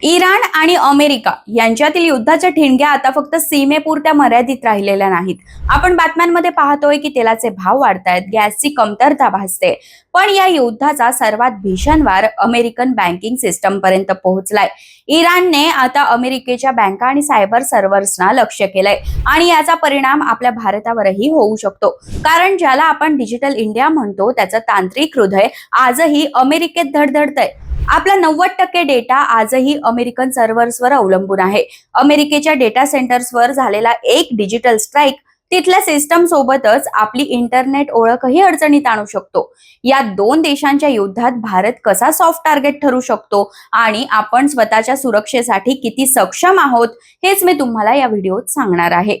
Iran आणि America यांच्यातील युद्धाच्या ठिणग्या आता फक्त सीमेपुरत्या मर्यादित राहिलेल्या नाहीत. आपण बातम्यांमध्ये पाहतोय की तेलाचे भाव वाढतायत, गॅसची कमतरता भासते. पण या युद्धाचा सर्वात भीषण वार अमेरिकन बँकिंग सिस्टम पर्यंत पोहोचलाय. इराणने आता अमेरिकेच्या बँका आणि सायबर सर्व्हर्सना लक्ष्य केलंय आणि याचा परिणाम आपल्या भारतावरही होऊ शकतो. कारण ज्याला आपण डिजिटल इंडिया म्हणतो त्याचं तांत्रिक हृदय आजही अमेरिकेत धडधडतंय. आपला 90% डेटा आजही अमेरिकन सर्व्हर्सवर अवलंबून आहे. अमेरिकेच्या डेटा सेंटर्सवर झालेला एक डिजिटल स्ट्राईक तिथल्या सिस्टम सोबतच आपली इंटरनेट ओळखही अडचणीत आणू शकतो. या दोन देशांच्या युद्धात भारत कसा सॉफ्ट टार्गेट ठरू शकतो आणि आपण स्वतःच्या सुरक्षेसाठी किती सक्षम आहोत हेच मी तुम्हाला या व्हिडिओत सांगणार आहे.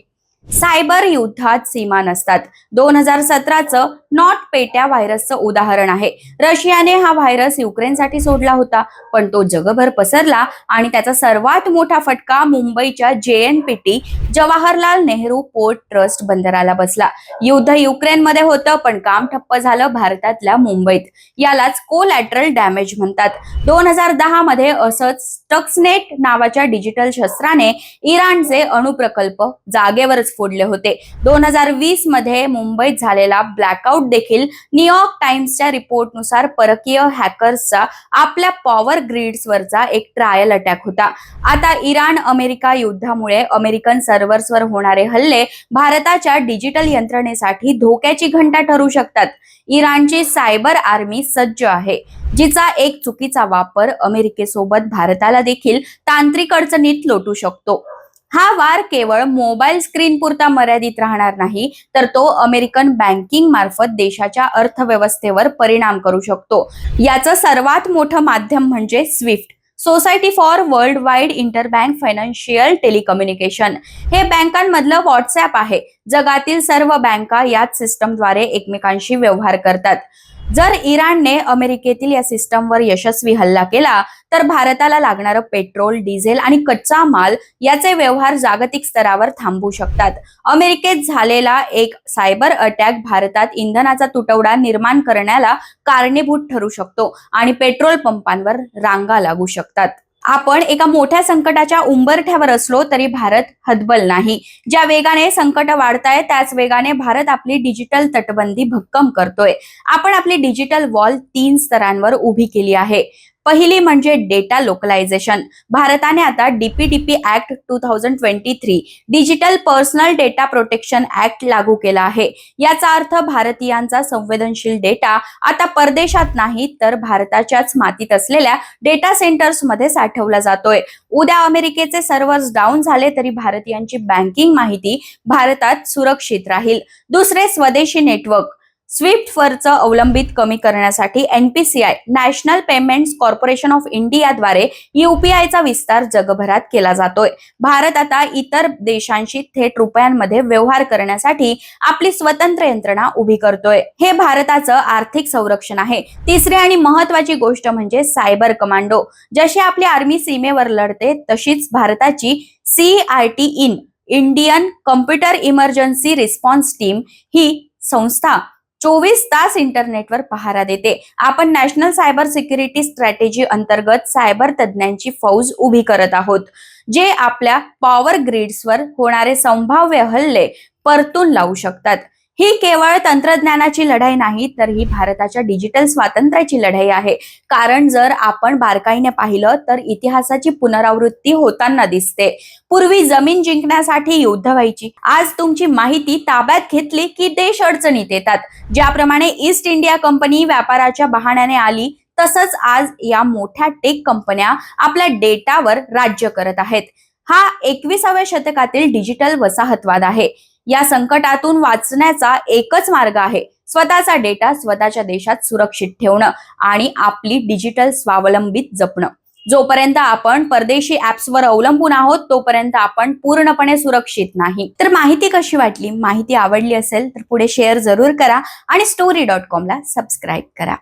सायबर युद्धात सीमा नसतात. 2017चं नॉट पेट्या व्हायरसचं उदाहरण आहे. रशियाने हा व्हायरस युक्रेनसाठी सोडला होता, पण तो जगभर पसरला आणि त्याचा सर्वात मोठा फटका मुंबईच्या JNPT Jawaharlal Nehru port trust बंदराला बसला. युद्ध युक्रेनमध्ये होतं, पण काम ठप्प झालं भारतातल्या मुंबईत. यालाच कोलॅटरल डॅमेज म्हणतात. 2010 मध्ये असंच स्टक्सनेट नावाच्या डिजिटल शस्त्राने इराणचे अणुप्रकल्प जागेवरच फोडले होते. 2020 मध्ये मुंबईत झालेला ब्लॅकआउट देखील न्यूयॉर्क टाइम्सच्या रिपोर्टनुसार परकीय हॅकर्सचा आपल्या पॉवर ग्रिड्सवरचा एक ट्रायल अटॅक होता. आता इराण अमेरिका युद्धामुळे अमेरिकन सर्व्हर्सवर होणारे हल्ले भारताच्या डिजिटल यंत्रणेसाठी धोक्याची घंटा ठरू शकतात. इराणची सायबर आर्मी सज्ज आहे, जिचा एक चुकीचा वापर अमेरिकेसोबत भारताला देखील तांत्रिक अडचणीत लोटू शकतो. हा वार केवळ मोबाईल स्क्रीन पुरता मर्यादित राहणार नाही, तर तो अमेरिकन बँकिंग मार्फत देशाच्या अर्थव्यवस्थेवर परिणाम करू शकतो. याचं सर्वात मोठं माध्यम म्हणजे Swift, society for world wide interbank financial telecommunication. हे बँकांमधलं व्हॉट्सॲप आहे. जगातील सर्व बँका याच सिस्टमद्वारे एकमेकांशी व्यवहार करतात. जर इराणने अमेरिकेतील या सिस्टमवर यशस्वी हल्ला केला तर भारताला लागणारं पेट्रोल, डिझेल आणि कच्चा माल याचे व्यवहार जागतिक स्तरावर थांबू शकतात. अमेरिकेत झालेला एक सायबर अटॅक भारतात इंधनाचा तुटवडा निर्माण करण्याला कारणीभूत ठरू शकतो आणि पेट्रोल पंपांवर रांगा लागू शकतात. आपण एका मोठ्या संकटाच्या उंबरठ्यावर असलो तरी भारत हतबल नाही. ज्या वेगाने संकट वाढतायत त्याच वेगाने भारत आपली डिजिटल तटबंदी भक्कम करतोय. आपण आपली डिजिटल वॉल 3 स्तरांवर उभी केली आहे. पहिली म्हणजे डेटा लोकलायझेशन. भारताने आता DPDP act 2023 digital personal data protection act लागू केला आहे. याचा अर्थ भारतीयांचा संवेदनशील डेटा आता परदेशात नाही तर भारताच्याच मातीत असलेल्या डेटा सेंटर्स मध्ये साठवला जातोय. उद्या अमेरिकेचे सर्व्हर्स डाऊन झाले तरी भारतीयांची बँकिंग माहिती भारतात सुरक्षित राहील. दुसरे स्वदेशी नेटवर्क. स्विफ्टवरचं अवलंबित कमी करण्यासाठी NPCI national payments corporation of इंडियाद्वारे UPIचा विस्तार जगभरात केला जातोय. भारत आता इतर देशांशी थेट रुपयांमध्ये व्यवहार करण्यासाठी आपली स्वतंत्र यंत्रणा उभी करतोय. हे भारताचं आर्थिक संरक्षण आहे. तिसरी आणि महत्वाची गोष्ट म्हणजे सायबर कमांडो. जशी आपली आर्मी सीमेवर लढते तशीच भारताची CITIN Indian computer emergency response team ही संस्था 24 तास इंटरनेटवर पहारा देते. आपण नॅशनल सायबर सिक्युरिटी स्ट्रॅटेजी अंतर्गत सायबर तज्ञांची फौज उभी करत आहोत, जे आपल्या पॉवर ग्रिड्सवर होणारे संभाव्य हल्ले परतून लावू शकतात. ही केवळ तंत्रज्ञानाची लढाई नाही तर ही भारताच्या डिजिटल स्वातंत्र्याची लढाई आहे. कारण जर आपण बारकाईने पाहिलं तर इतिहासाची पुनरावृत्ती होताना दिसते. पूर्वी जमीन जिंकण्यासाठी युद्ध व्हायची. आज तुमची माहिती ताब्यात घेतली की देश अडचणीत येतात. ज्याप्रमाणे ईस्ट इंडिया कंपनी व्यापाराच्या बहाण्याने आली, तसंच आज या मोठ्या टेक कंपन्या आपल्या डेटावर राज्य करत आहेत. हा 21व्या शतकातील डिजिटल वसाहतवाद आहे. या संकटातून वाचण्याचा एकच मार्ग आहे, स्वतःचा डेटा स्वतःच्या देशात सुरक्षित ठेवणं आणि आपली डिजिटल स्वावलंबित जपणं. जोपर्यंत आपण परदेशी ऍप्सवर अवलंबून आहोत तोपर्यंत आपण पूर्णपणे सुरक्षित नाही. तर माहिती कशी वाटली? माहिती आवडली असेल तर पुढे शेअर जरूर करा आणि story.com ला सबस्क्राईब करा.